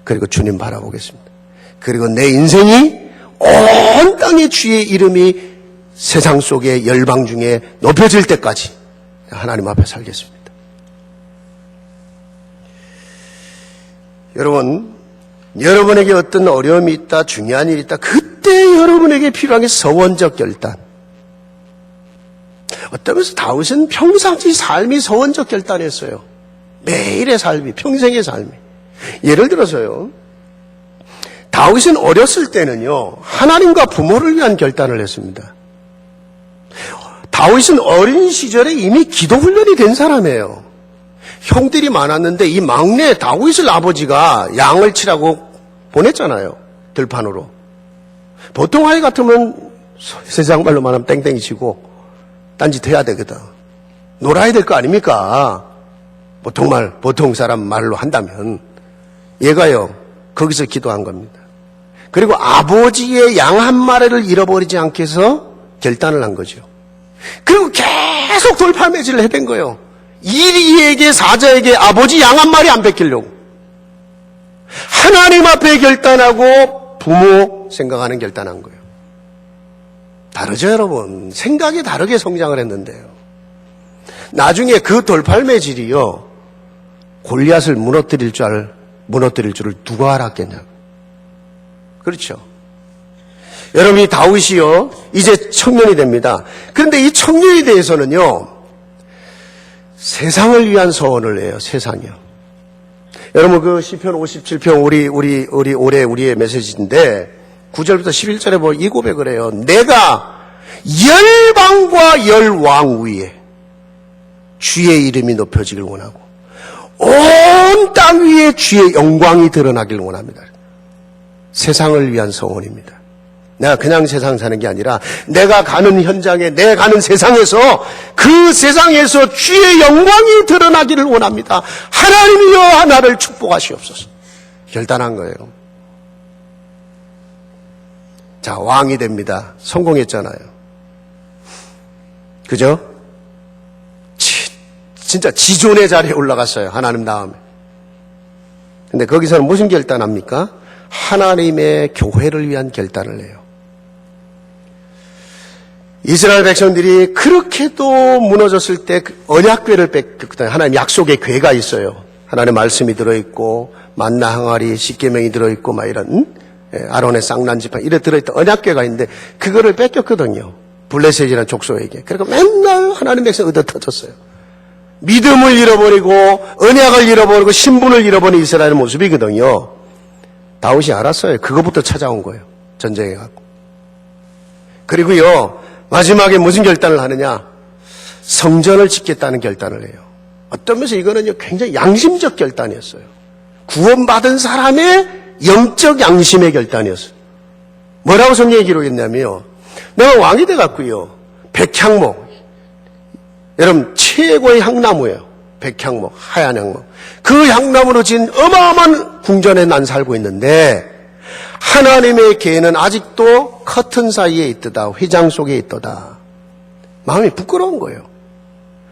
그리고 주님 바라보겠습니다. 그리고 내 인생이 온 땅의 주의 이름이 세상 속의 열방 중에 높여질 때까지 하나님 앞에 살겠습니다. 여러분, 여러분에게 어떤 어려움이 있다, 중요한 일이 있다, 그때 여러분에게 필요한 게 서원적 결단. 어떤 면에서 다윗은 평상시 삶이 서원적 결단이었어요. 매일의 삶이, 평생의 삶이. 예를 들어서요, 다윗은 어렸을 때는요, 하나님과 부모를 위한 결단을 했습니다. 다윗은 어린 시절에 이미 기도 훈련이 된 사람이에요. 형들이 많았는데 이 막내 다윗을 아버지가 양을 치라고 보냈잖아요. 들판으로. 보통 아이 같으면 세상 말로 말하면 땡땡이 치고 딴짓 해야 되거든. 놀아야 될 거 아닙니까? 보통 사람 말로 한다면. 얘가요, 거기서 기도한 겁니다. 그리고 아버지의 양 한 마리를 잃어버리지 않게 해서 결단을 한 거죠. 그리고 계속 돌팔매질을 해댄 거예요. 이리에게 사자에게 아버지 양 한 마리 안 뺏기려고. 하나님 앞에 결단하고 부모 생각하는 결단한 거예요. 다르죠, 여러분? 생각이 다르게 성장을 했는데요. 나중에 그 돌팔매질이요, 골리앗을 무너뜨릴 줄을 누가 알았겠냐고. 그렇죠. 여러분, 이 다윗이요, 이제 청년이 됩니다. 그런데 이 청년에 대해서는요, 세상을 위한 소원을 해요, 세상이요. 여러분, 그 시편 57편 우리 올해 우리의 메시지인데 9절부터 11절에 보면 이 고백을 해요. 내가 열방과 열왕 위에 주의 이름이 높여지길 원하고 온 땅 위에 주의 영광이 드러나길 원합니다. 세상을 위한 소원입니다. 내가 그냥 세상 사는 게 아니라 내가 가는 현장에, 내가 가는 세상에서 그 세상에서 주의 영광이 드러나기를 원합니다. 하나님이여 나를 축복하시옵소서. 결단한 거예요. 자, 왕이 됩니다. 성공했잖아요. 그죠? 진짜 지존의 자리에 올라갔어요. 하나님 다음에. 근데 거기서는 무슨 결단합니까? 하나님의 교회를 위한 결단을 해요. 이스라엘 백성들이 그렇게도 무너졌을 때 언약궤를 뺏겼거든요. 하나님 약속의 궤가 있어요. 하나님의 말씀이 들어있고 만나 항아리, 십계명이 들어있고 막 이런 아론의 쌍난 지팡이 이래 들어있던 언약궤가 있는데 그거를 뺏겼거든요. 블레셋이라는 족속에게. 그러니까 맨날 하나님 백성 얻어터졌어요. 믿음을 잃어버리고 언약을 잃어버리고 신분을 잃어버린 이스라엘의 모습이거든요. 다윗이 알았어요. 그거부터 찾아온 거예요. 전쟁에 갖고. 그리고요, 마지막에 무슨 결단을 하느냐? 성전을 짓겠다는 결단을 해요. 어떤 면에서 이거는요, 굉장히 양심적 결단이었어요. 구원받은 사람의 영적 양심의 결단이었어요. 뭐라고 성경에 기록했냐면요, 내가 왕이 돼갖고요, 백향목, 여러분 최고의 향나무예요. 백향목, 하얀 향목. 그 향나무로 진 어마어마한 궁전에 난 살고 있는데 하나님의 계는 아직도 커튼 사이에 있더다. 회장 속에 있더다. 마음이 부끄러운 거예요.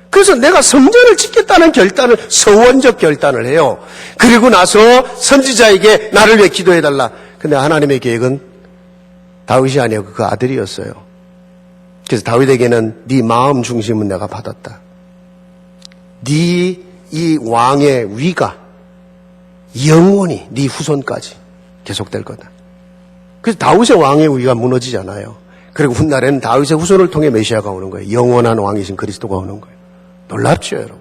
그래서 내가 성전을 짓겠다는 결단을, 서원적 결단을 해요. 그리고 나서 선지자에게 나를 위해 기도해달라. 근데 하나님의 계획은 다윗이 아니고 그 아들이었어요. 그래서 다윗에게는 네 마음 중심은 내가 받았다. 네 이 왕의 위가 영원히 네 후손까지 계속될 거다. 그래서 다윗의 왕의 위가 무너지잖아요. 그리고 훗날에는 다윗의 후손을 통해 메시아가 오는 거예요. 영원한 왕이신 그리스도가 오는 거예요. 놀랍죠, 여러분.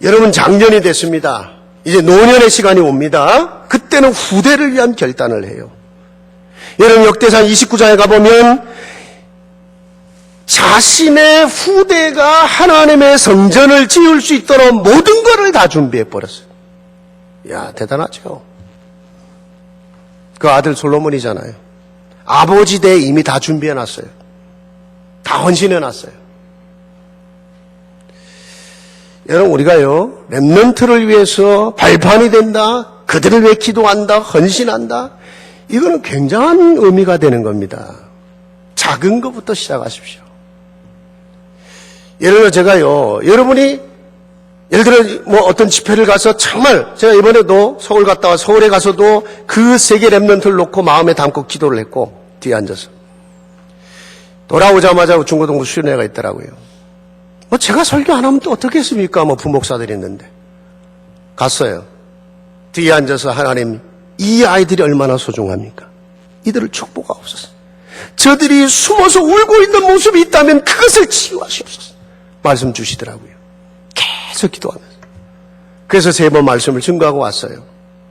여러분, 장년이 됐습니다. 이제 노년의 시간이 옵니다. 그때는 후대를 위한 결단을 해요. 여러분, 역대상 29장에 가보면 자신의 후대가 하나님의 성전을 지을 수 있도록 모든 것을 다 준비해버렸어요. 이야, 대단하죠. 그 아들 솔로몬이잖아요. 아버지 대 이미 다 준비해놨어요. 다 헌신해놨어요. 여러분, 우리가요, 렘넌트를 위해서 발판이 된다, 그들을 위해 기도한다, 헌신한다, 이거는 굉장한 의미가 되는 겁니다. 작은 것부터 시작하십시오. 예를 들어 제가요, 여러분이 예를 들어 뭐 어떤 집회를 가서 정말 제가 이번에도 서울 갔다 와 서울에 가서도 그 세계 렘넌트를 놓고 마음에 담고 기도를 했고 뒤에 앉아서 돌아오자마자 중고등부 수련회가 있더라고요. 뭐 제가 설교 안 하면 또 어떻게 했습니까? 뭐 부목사들이 있는데 갔어요. 뒤에 앉아서 하나님, 이 아이들이 얼마나 소중합니까? 이들을 축복하옵소서. 저들이 숨어서 울고 있는 모습이 있다면 그것을 치유하시옵소서. 말씀 주시더라고요. 계속 기도하면서. 그래서 3번 말씀을 증거하고 왔어요.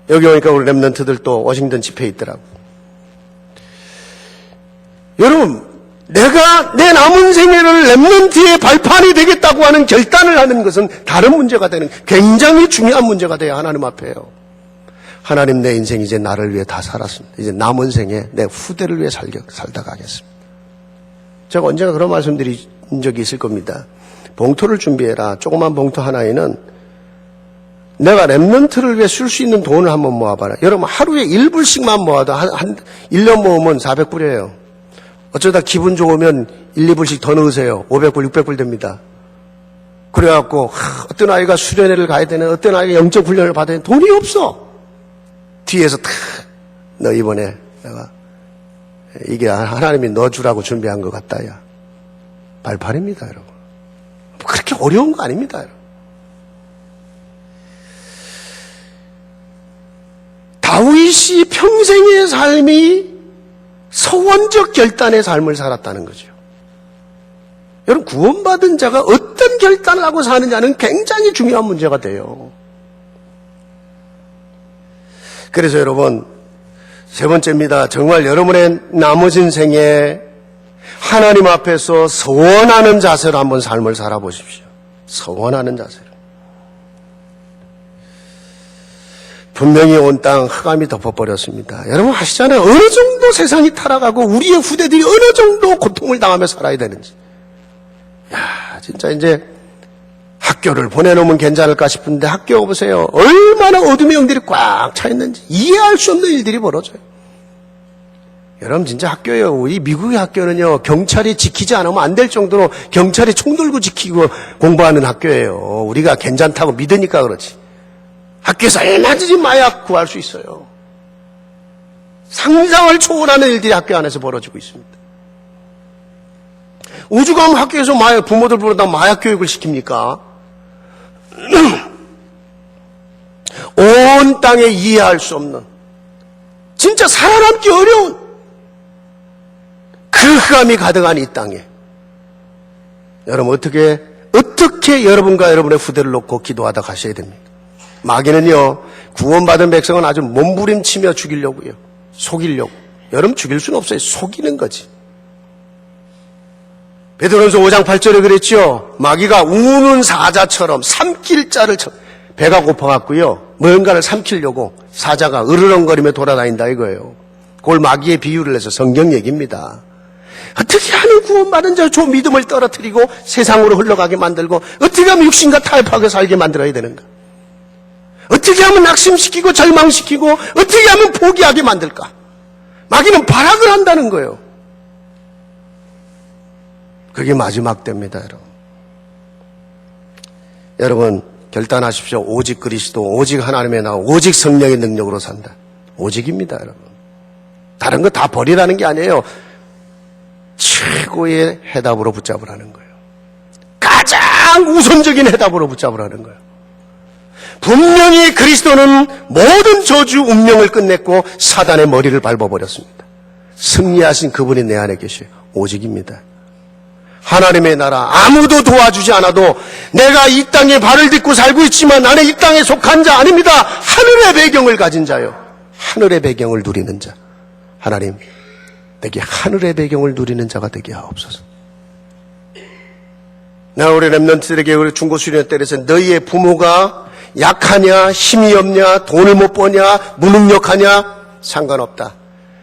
여기 오니까 우리 렘넌트들 또 워싱턴 집회에 있더라고요. 여러분, 내가 내 남은 생애를 렘넌트의 발판이 되겠다고 하는 결단을 하는 것은 다른 문제가 되는, 굉장히 중요한 문제가 돼요. 하나님 앞에요. 하나님, 내 인생 이제 나를 위해 다 살았습니다. 이제 남은 생에 내 후대를 위해 살다 가겠습니다. 제가 언젠가 그런 말씀드린 적이 있을 겁니다. 봉투를 준비해라. 조그만 봉투 하나에는 내가 렘넌트를 위해 쓸 수 있는 돈을 한번 모아봐라. 여러분, 하루에 1불씩만 모아도 한 1년 모으면 400불이에요. 어쩌다 기분 좋으면 1, 2불씩 더 넣으세요. 500불, 600불 됩니다. 그래갖고 어떤 아이가 수련회를 가야 되는, 어떤 아이가 영적 훈련을 받아야 되는, 돈이 없어. 뒤에서 탁, 너 이번에 내가 이게 하나님이 너 주라고 준비한 것 같다. 야, 발판입니다, 여러분. 그렇게 어려운 거 아닙니다, 여러분. 다윗이 평생의 삶이 서원적 결단의 삶을 살았다는 거죠. 여러분, 구원받은 자가 어떤 결단을 하고 사느냐는 굉장히 중요한 문제가 돼요. 그래서 여러분, 세 번째입니다. 정말 여러분의 남은 생에 하나님 앞에서 서원하는 자세로 한번 삶을 살아보십시오. 서원하는 자세로. 분명히 온 땅 흑암이 덮어버렸습니다. 여러분 아시잖아요. 어느 정도 세상이 타락하고 우리의 후대들이 어느 정도 고통을 당하며 살아야 되는지. 야, 진짜 이제 학교를 보내놓으면 괜찮을까 싶은데 학교 보세요. 얼마나 어둠의 영들이 꽉 차 있는지 이해할 수 없는 일들이 벌어져요. 여러분 진짜 학교예요. 우리 미국의 학교는요, 경찰이 지키지 않으면 안 될 정도로 경찰이 총 들고 지키고 공부하는 학교예요. 우리가 괜찮다고 믿으니까 그렇지. 학교에서 얼마든지 마약 구할 수 있어요. 상상을 초월하는 일들이 학교 안에서 벌어지고 있습니다. 오죽하면 학교에서 부모들 부르다 마약 교육을 시킵니까? 온 땅에 이해할 수 없는, 진짜 살아남기 어려운 그 흑암이 가득한 이 땅에 여러분 어떻게 여러분과 여러분의 후대를 놓고 기도하다 가셔야 됩니까? 마귀는요, 구원받은 백성은 아주 몸부림치며 죽이려고요. 속이려고. 여러분 죽일 수는 없어요. 속이는 거지. 베드로전서 5장 8절에 그랬죠. 마귀가 우는 사자처럼 삼킬 자를 배가 고파갖고요, 뭔가를 삼키려고 사자가 으르렁거리며 돌아다닌다 이거예요. 그걸 마귀의 비유를 해서 성경 얘기입니다. 어떻게 하면 구원받은 자 저 믿음을 떨어뜨리고 세상으로 흘러가게 만들고, 어떻게 하면 육신과 타협하게 살게 만들어야 되는가? 어떻게 하면 낙심시키고 절망시키고 어떻게 하면 포기하게 만들까? 마귀는 발악을 한다는 거예요. 그게 마지막 때입니다, 여러분. 여러분 결단하십시오. 오직 그리스도, 오직 하나님의 나와, 오직 성령의 능력으로 산다. 오직입니다, 여러분. 다른 거 다 버리라는 게 아니에요. 최고의 해답으로 붙잡으라는 거예요. 가장 우선적인 해답으로 붙잡으라는 거예요. 분명히 그리스도는 모든 저주 운명을 끝냈고 사단의 머리를 밟아버렸습니다. 승리하신 그분이 내 안에 계셔요. 오직입니다. 하나님의 나라, 아무도 도와주지 않아도 내가 이 땅에 발을 딛고 살고 있지만 나는 이 땅에 속한 자 아닙니다. 하늘의 배경을 가진 자요. 하늘의 배경을 누리는 자. 하나님, 내게 하늘의 배경을 누리는 자가 되게 하옵소서. 나 우리 렘넌트들에게 우리 중고 수련 때에서 너희의 부모가 약하냐, 힘이 없냐, 돈을 못 버냐, 무능력하냐 상관없다.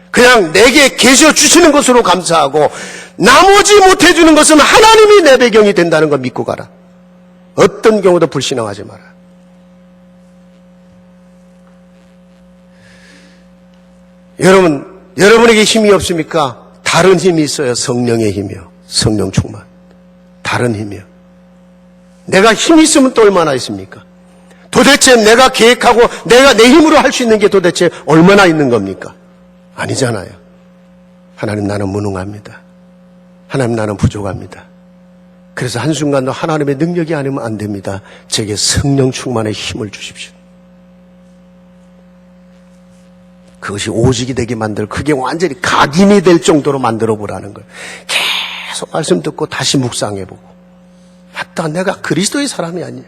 그냥 내게 계셔 주시는 것으로 감사하고 나머지 못해주는 것은 하나님이 내 배경이 된다는 걸 믿고 가라. 어떤 경우도 불신앙하지 마라. 여러분에게 힘이 없습니까? 다른 힘이 있어요. 성령의 힘이요. 성령 충만. 다른 힘이요. 내가 힘이 있으면 또 얼마나 있습니까? 도대체 내가 계획하고 내가 내 힘으로 할 수 있는 게 도대체 얼마나 있는 겁니까? 아니잖아요. 하나님, 나는 무능합니다. 하나님, 나는 부족합니다. 그래서 한순간도 하나님의 능력이 아니면 안 됩니다. 제게 성령 충만의 힘을 주십시오. 그것이 오직이 되게 만들, 그게 완전히 각인이 될 정도로 만들어 보라는 거예요. 계속 말씀 듣고 다시 묵상해보고, 맞다, 내가 그리스도의 사람이 아니냐,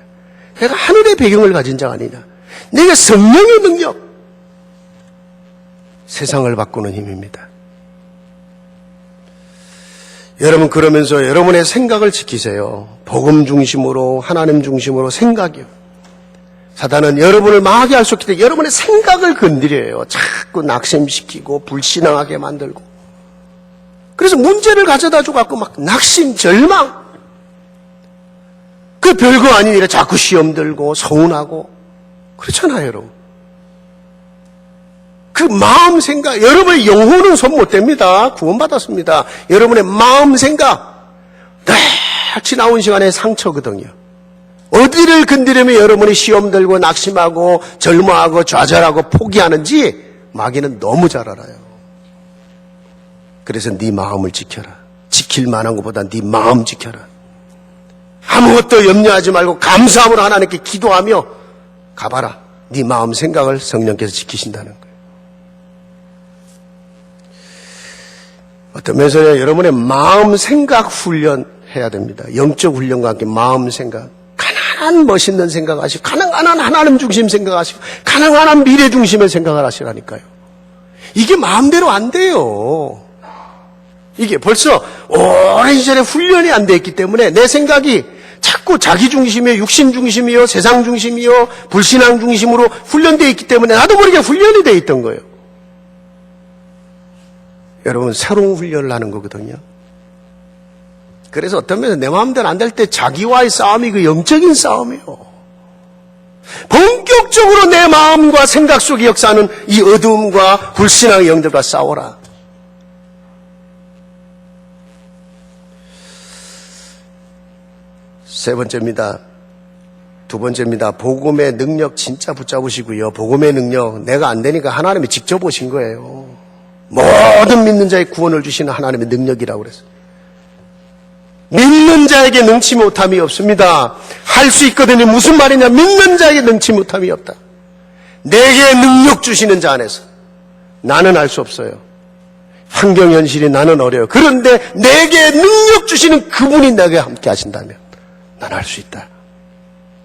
내가 하늘의 배경을 가진 자가 아니냐, 내가 성령의 능력, 세상을 바꾸는 힘입니다. 여러분, 그러면서 여러분의 생각을 지키세요. 복음 중심으로, 하나님 중심으로 생각이요. 사단은 여러분을 망하게 할 수 없기 때문에 여러분의 생각을 건드려요. 자꾸 낙심시키고 불신앙하게 만들고. 그래서 문제를 가져다 줘갖고 막 낙심, 절망. 그 별거 아닌 일에 자꾸 시험 들고 서운하고. 그렇잖아요, 여러분. 그 마음 생각, 여러분의 영혼은 손 못 댑니다. 구원받았습니다. 여러분의 마음 생각, 지나온 시간의 상처거든요. 어디를 건드리면 여러분이 시험 들고 낙심하고 절망하고 좌절하고 포기하는지 마귀는 너무 잘 알아요. 그래서 네 마음을 지켜라. 지킬 만한 것보다 네 마음 지켜라. 아무것도 염려하지 말고 감사함으로 하나님께 기도하며 가봐라. 네 마음 생각을 성령께서 지키신다는 거예요. 어떤 면에서 여러분의 마음 생각 훈련해야 됩니다. 영적 훈련과 함께 마음 생각. 가난한 멋있는 생각하시고 가능한 하나님 중심 생각하시고 가능한 미래 중심의 생각을 하시라니까요. 이게 마음대로 안 돼요. 이게 벌써 오랜 시절에 훈련이 안 돼 있기 때문에 내 생각이 자꾸 자기 중심이요, 육신 중심이요, 세상 중심이요, 불신앙 중심으로 훈련되어 있기 때문에 나도 모르게 훈련이 돼 있던 거예요. 여러분 새로운 훈련을 하는 거거든요. 그래서 어떤 면에서 내 마음대로 안 될 때 자기와의 싸움이 그 영적인 싸움이에요. 본격적으로 내 마음과 생각 속에 역사하는 이 어두움과 불신앙의 영들과 싸워라. 세 번째입니다. 두 번째입니다. 복음의 능력 진짜 붙잡으시고요. 복음의 능력 내가 안 되니까 하나님이 직접 오신 거예요. 모든 믿는 자의 구원을 주시는 하나님의 능력이라고 그랬어요. 믿는 자에게 능치 못함이 없습니다. 할 수 있거든요. 무슨 말이냐? 믿는 자에게 능치 못함이 없다. 내게 능력 주시는 자 안에서 나는 알 수 없어요. 환경 현실이 나는 어려워요. 그런데 내게 능력 주시는 그분이 내게 함께 하신다면 난 할 수 있다.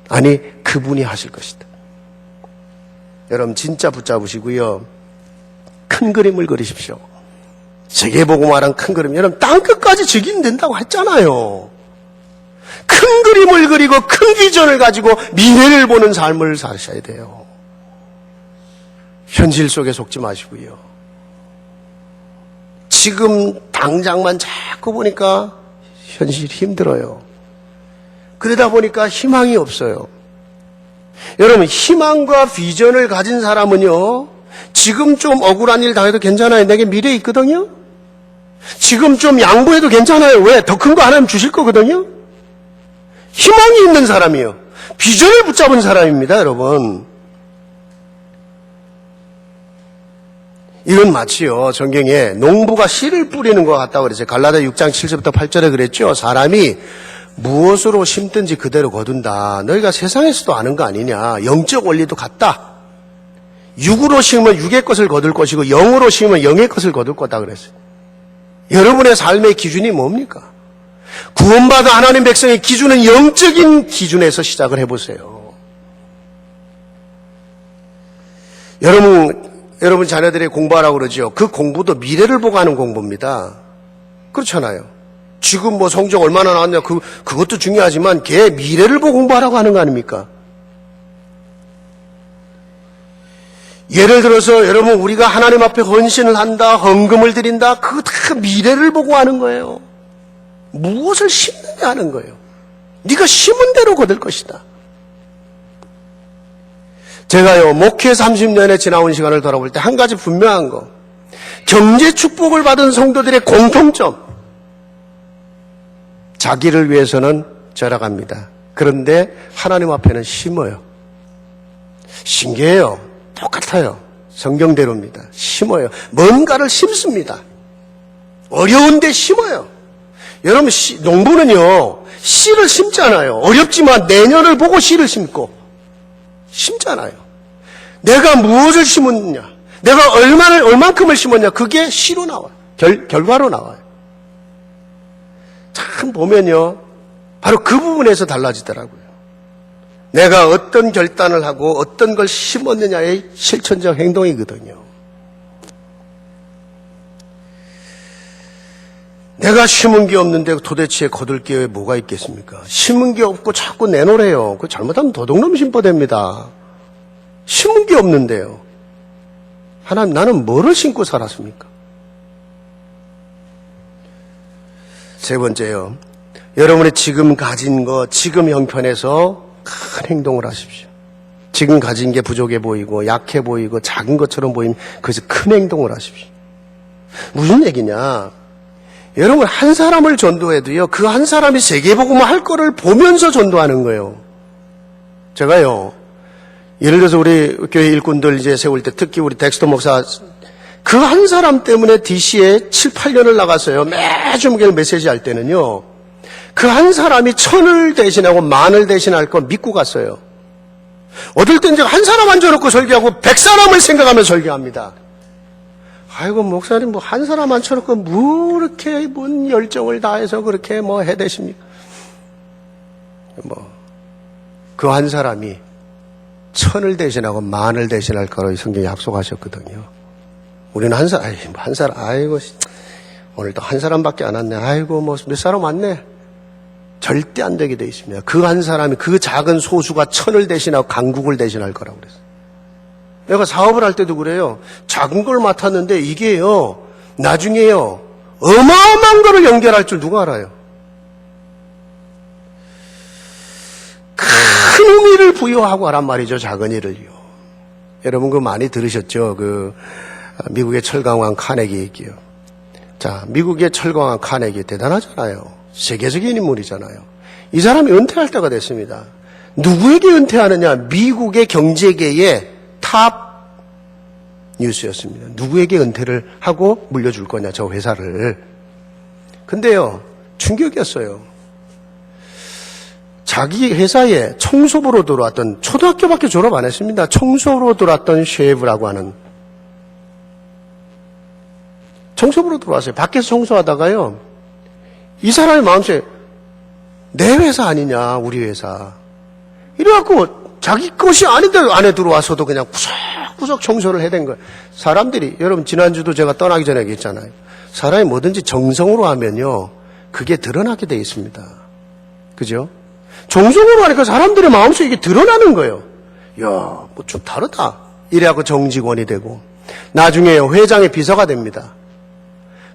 아니 그분이 하실 것이다. 여러분 진짜 붙잡으시고요. 큰 그림을 그리십시오. 세계복음화란 큰 그림. 여러분 땅끝까지 적이면 된다고 했잖아요. 큰 그림을 그리고 큰 비전을 가지고 미래를 보는 삶을 사셔야 돼요. 현실 속에 속지 마시고요. 지금 당장만 자꾸 보니까 현실이 힘들어요. 그러다 보니까 희망이 없어요. 여러분 희망과 비전을 가진 사람은요. 지금 좀 억울한 일 당해도 괜찮아요. 내게 미래 있거든요. 지금 좀 양보해도 괜찮아요. 왜? 더 큰 거 하나님 주실 거거든요. 희망이 있는 사람이요. 비전을 붙잡은 사람입니다, 여러분. 이건 마치요. 성경에 농부가 씨를 뿌리는 것 같다고 그랬어요. 갈라디아 6장 7절부터 8절에 그랬죠. 사람이 무엇으로 심든지 그대로 거둔다. 너희가 세상에서도 아는 거 아니냐. 영적 원리도 같다. 육으로 심으면 육의 것을 거둘 것이고 영으로 심으면 영의 것을 거둘 거다 그랬어요. 여러분의 삶의 기준이 뭡니까? 구원받은 하나님 백성의 기준은 영적인 기준에서 시작을 해보세요. 여러분 자녀들이 공부하라고 그러죠. 그 공부도 미래를 보고 하는 공부입니다. 그렇잖아요. 지금 뭐 성적 얼마나 나왔냐 그것도 중요하지만 걔 미래를 보고 공부하라고 하는 거 아닙니까? 예를 들어서 여러분 우리가 하나님 앞에 헌신을 한다, 헌금을 드린다, 그거 다 미래를 보고 하는 거예요. 무엇을 심느냐 하는 거예요. 네가 심은 대로 거둘 것이다. 제가요 목회 30년에 지나온 시간을 돌아볼 때 한 가지 분명한 거, 경제 축복을 받은 성도들의 공통점, 자기를 위해서는 절약합니다. 그런데 하나님 앞에는 심어요. 신기해요. 똑같아요. 성경대로입니다. 심어요. 뭔가를 심습니다. 어려운데 심어요. 여러분 농부는요 씨를 심잖아요. 어렵지만 내년을 보고 씨를 심고 심잖아요. 내가 무엇을 심었느냐, 내가 얼만큼을 심었냐, 그게 씨로 나와요. 결과로 나와요. 참 보면요 바로 그 부분에서 달라지더라고요. 내가 어떤 결단을 하고 어떤 걸 심었느냐의 실천적 행동이거든요. 내가 심은 게 없는데 도대체 거둘 게 뭐가 있겠습니까? 심은 게 없고 자꾸 내놓으래요. 그거 잘못하면 도둑놈 심보됩니다. 심은 게 없는데요. 하나님 나는 뭐를 심고 살았습니까? 세 번째요. 여러분의 지금 가진 거, 지금 형편에서 큰 행동을 하십시오. 지금 가진 게 부족해 보이고 약해 보이고 작은 것처럼 보이면 그것이 큰 행동을 하십시오. 무슨 얘기냐? 여러분 한 사람을 전도해도요. 그 한 사람이 세계복음을 할 거를 보면서 전도하는 거예요. 제가요. 예를 들어서 우리 교회 일꾼들 이제 세울 때 특히 우리 덱스터 목사 그 한 사람 때문에 DC에 7, 8년을 나갔어요. 매주 목요일 메시지 할 때는요. 그 한 사람이 1000을 대신하고 10,000을 대신할 거 믿고 갔어요. 어떨 땐 제가 한 사람 앉혀놓고 설교하고 100사람을 생각하며 설교합니다. 아이고 목사님 뭐 한 사람 앉혀놓고 뭐 이렇게 뭔 열정을 다해서 그렇게 뭐 해대십니까? 뭐 그 한 사람이 1000을 대신하고 10,000을 대신할 거로 성경이 약속하셨거든요. 우리는 한 사람, 아이고 오늘도 한 사람밖에 안 왔네. 아이고 뭐 몇 사람 왔네. 절대 안 되게 돼 있습니다. 그 한 사람이 그 작은 소수가 1000을 대신하고 강국을 대신할 거라고 그랬어요. 내가 사업을 할 때도 그래요. 작은 걸 맡았는데 이게요. 나중에요. 어마어마한 거를 연결할 줄 누가 알아요? 큰 의미를 부여하고 하란 말이죠. 작은 일을요. 여러분 그거 많이 들으셨죠? 그 미국의 철강왕 카네기 얘기요. 자, 미국의 철강왕 카네기 대단하잖아요. 세계적인 인물이잖아요. 이 사람이 은퇴할 때가 됐습니다. 누구에게 은퇴하느냐? 미국의 경제계의 탑 뉴스였습니다. 누구에게 은퇴를 하고 물려줄 거냐, 저 회사를. 근데요, 충격이었어요. 자기 회사에 청소부로 들어왔던, 초등학교밖에 졸업 안 했습니다. 청소부로 들어왔던 셰프라고 하는, 청소부로 들어왔어요. 밖에서 청소하다가요, 이 사람의 마음속에 내 회사 아니냐, 우리 회사. 이래갖고 자기 것이 아닌데 안에 들어와서도 그냥 구석구석 청소를 해댄 거예요. 사람들이, 여러분 지난주도 제가 떠나기 전에 얘기했잖아요. 사람이 뭐든지 정성으로 하면요, 그게 드러나게 돼 있습니다. 그죠? 정성으로 하니까 사람들의 마음속에 이게 드러나는 거예요. 이야, 뭐 좀 다르다. 이래갖고 정직원이 되고, 나중에요, 회장의 비서가 됩니다.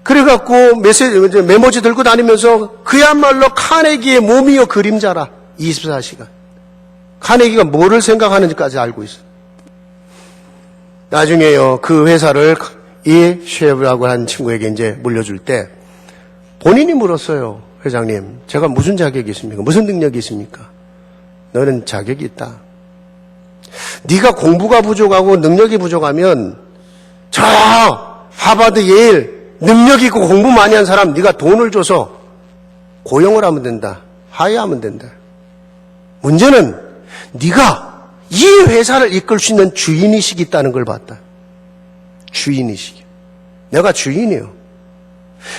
그래갖고 메모지 들고 다니면서 그야말로 카네기의 몸이요 그림자라. 24시간. 카네기가 뭐를 생각하는지까지 알고 있어요. 나중에요 그 회사를 이 셰프라고 한 친구에게 이제 물려줄 때 본인이 물었어요. 회장님, 제가 무슨 자격이 있습니까? 무슨 능력이 있습니까? 너는 자격이 있다. 네가 공부가 부족하고 능력이 부족하면 저 하버드 예일 능력 있고 공부 많이 한 사람 네가 돈을 줘서 고용을 하면 된다. 하야하면 된다. 문제는 네가 이 회사를 이끌 수 있는 주인의식이 있다는 걸 봤다. 주인의식. 내가 주인이에요.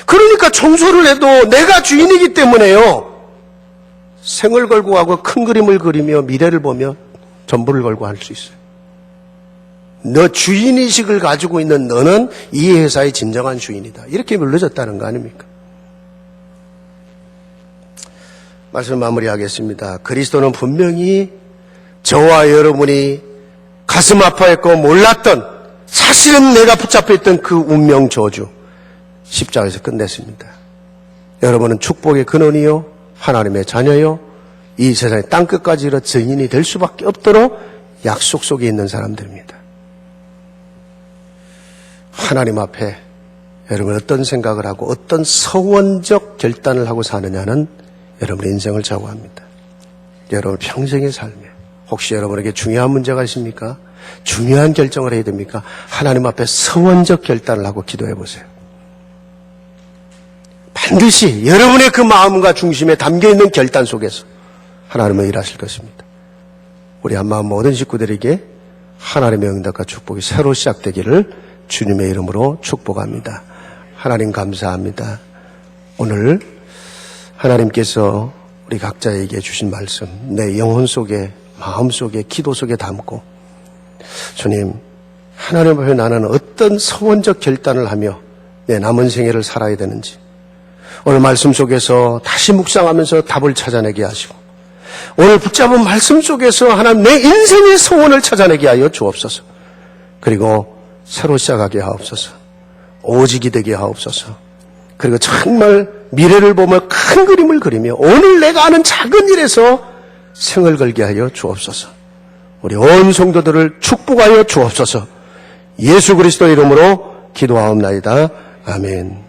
그러니까 청소를 해도 내가 주인이기 때문에요. 생을 걸고 하고 큰 그림을 그리며 미래를 보며 전부를 걸고 할 수 있어요. 너 주인의식을 가지고 있는 너는 이 회사의 진정한 주인이다. 이렇게 물러졌다는 거 아닙니까? 말씀 마무리하겠습니다. 그리스도는 분명히 저와 여러분이 가슴 아파했고 몰랐던, 사실은 내가 붙잡혀 있던 그 운명 저주 십자가에서 끝냈습니다. 여러분은 축복의 근원이요, 하나님의 자녀요, 이 세상의 땅끝까지 이르러 증인이 될 수밖에 없도록 약속 속에 있는 사람들입니다. 하나님 앞에 여러분 어떤 생각을 하고 어떤 서원적 결단을 하고 사느냐는 여러분의 인생을 좌우합니다. 여러분 평생의 삶에 혹시 여러분에게 중요한 문제가 있습니까? 중요한 결정을 해야 됩니까? 하나님 앞에 서원적 결단을 하고 기도해 보세요. 반드시 여러분의 그 마음과 중심에 담겨있는 결단 속에서 하나님은 일하실 것입니다. 우리 한마음 모든 식구들에게 하나님의 응답과 축복이 새로 시작되기를 주님의 이름으로 축복합니다. 하나님 감사합니다. 오늘 하나님께서 우리 각자에게 주신 말씀, 내 영혼 속에, 마음 속에, 기도 속에 담고, 주님, 하나님 앞에 나는 어떤 서원적 결단을 하며 내 남은 생애를 살아야 되는지 오늘 말씀 속에서 다시 묵상하면서 답을 찾아내게 하시고, 오늘 붙잡은 말씀 속에서 하나님 내 인생의 소원을 찾아내게 하여 주옵소서. 그리고 새로 시작하게 하옵소서. 오직이 되게 하옵소서. 그리고 정말 미래를 보며 큰 그림을 그리며 오늘 내가 하는 작은 일에서 생을 걸게 하여 주옵소서. 우리 온 성도들을 축복하여 주옵소서. 예수 그리스도의 이름으로 기도하옵나이다. 아멘.